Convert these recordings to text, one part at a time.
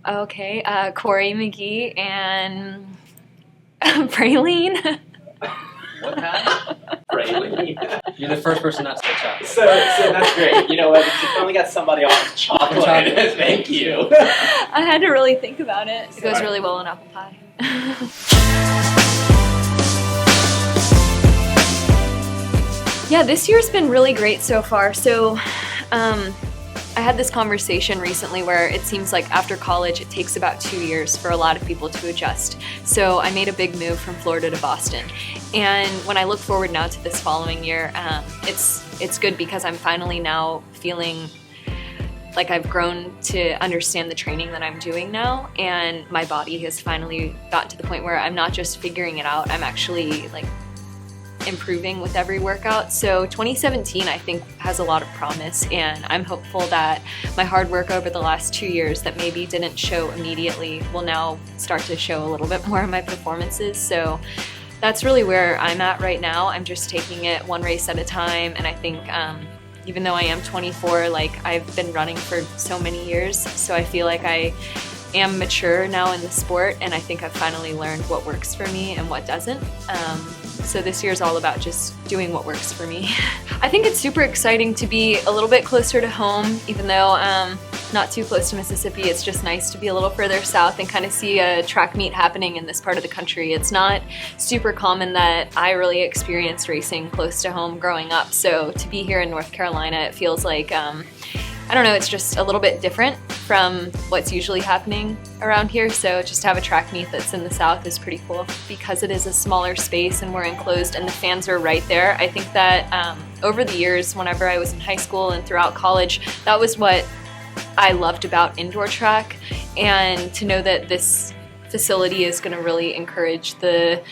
Okay, Cory McGee and Praline. What kind? Praline. You're the first person not to say chocolate. So that's great. You know what? You finally got somebody on chocolate. Thank you. I had to really think about it. It goes really well in apple pie. Yeah, this year's been really great so far. So I had this conversation recently where it seems like after college it takes about 2 years for a lot of people to adjust. So I made a big move from Florida to Boston. And when I look forward now to this following year, it's good because I'm finally now feeling like I've grown to understand the training that I'm doing now, and my body has finally gotten to the point where I'm not just figuring it out, I'm actually like improving with every workout. So 2017 I think has a lot of promise, and I'm hopeful that my hard work over the last 2 years that maybe didn't show immediately will now start to show a little bit more in my performances. So that's really where I'm at right now. I'm just taking it one race at a time, and I think even though I am 24, like I've been running for so many years, so I feel like I am mature now in the sport, and I think I've finally learned what works for me and what doesn't. So this year's all about just doing what works for me. I think it's super exciting to be a little bit closer to home, even though not too close to Mississippi. It's just nice to be a little further south and kind of see a track meet happening in this part of the country. It's not super common that I really experienced racing close to home growing up. So to be here in North Carolina, it feels like, I don't know, it's just a little bit different from what's usually happening around here. So just to have a track meet that's in the south is pretty cool. Because it is a smaller space and we're enclosed and the fans are right there, I think that over the years, whenever I was in high school and throughout college, that was what I loved about indoor track. And to know that this facility is going to really encourage the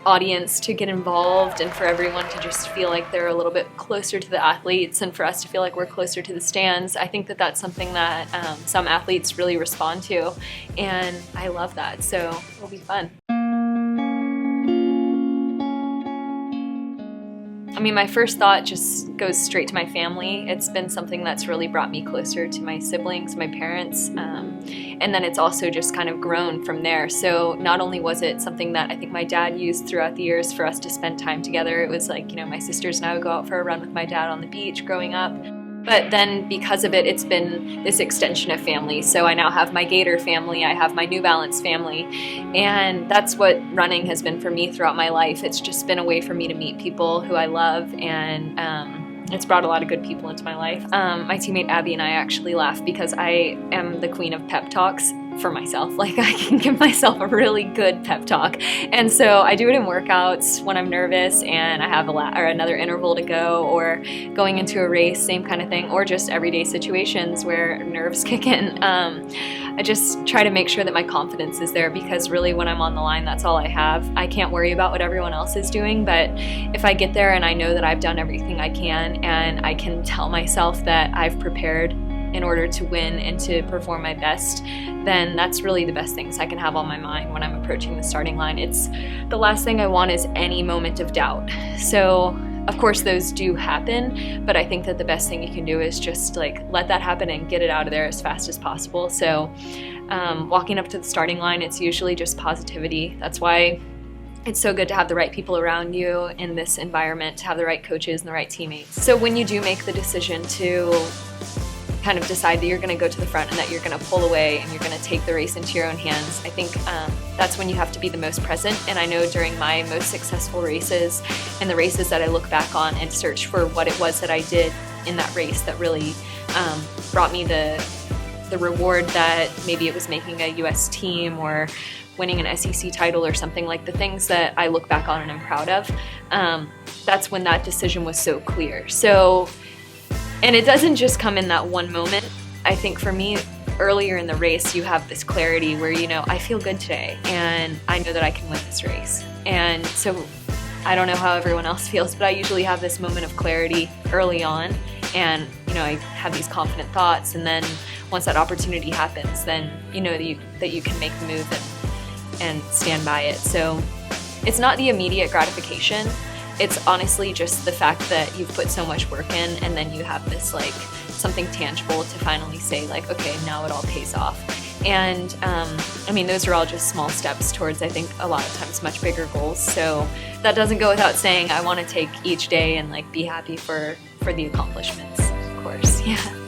audience to get involved and for everyone to just feel like they're a little bit closer to the athletes and for us to feel like we're closer to the stands, I think that that's something that some athletes really respond to, and I love that, so it'll be fun. I mean, my first thought just goes straight to my family. It's been something that's really brought me closer to my siblings, my parents, and then it's also just kind of grown from there. So not only was it something that I think my dad used throughout the years for us to spend time together, it was like, you know, my sisters and I would go out for a run with my dad on the beach growing up. But then because of it, it's been this extension of family. So I now have my Gator family, I have my New Balance family, and that's what running has been for me throughout my life. It's just been a way for me to meet people who I love, and it's brought a lot of good people into my life. My teammate Abby and I actually laugh because I am the queen of pep talks for myself. Like, I can give myself a really good pep talk, and so I do it in workouts when I'm nervous and I have another interval to go, or going into a race, same kind of thing, or just everyday situations where nerves kick in. I just try to make sure that my confidence is there, because really when I'm on the line, that's all I have. I can't worry about what everyone else is doing, but if I get there and I know that I've done everything I can, and I can tell myself that I've prepared in order to win and to perform my best, then that's really the best things I can have on my mind when I'm approaching the starting line. It's the last thing I want is any moment of doubt. So of course those do happen, but I think that the best thing you can do is just like let that happen and get it out of there as fast as possible. So walking up to the starting line, it's usually just positivity. That's why it's so good to have the right people around you in this environment, to have the right coaches and the right teammates. So when you do make the decision to kind of decide that you're going to go to the front and that you're going to pull away and you're going to take the race into your own hands, I think that's when you have to be the most present. And I know during my most successful races and the races that I look back on and search for what it was that I did in that race that really brought me the reward, that maybe it was making a US team or winning an SEC title or something, like the things that I look back on and I'm proud of, that's when that decision was so clear. So, and it doesn't just come in that one moment. I think for me, earlier in the race, you have this clarity where, you know, I feel good today and I know that I can win this race. And so I don't know how everyone else feels, but I usually have this moment of clarity early on, and, you know, I have these confident thoughts, and then once that opportunity happens, then you know that you can make the move and stand by it. So it's not the immediate gratification. It's honestly just the fact that you've put so much work in, and then you have this like something tangible to finally say like, okay, now it all pays off. And I mean, those are all just small steps towards, I think, a lot of times much bigger goals. So that doesn't go without saying. I want to take each day and like be happy for the accomplishments, of course. Yeah.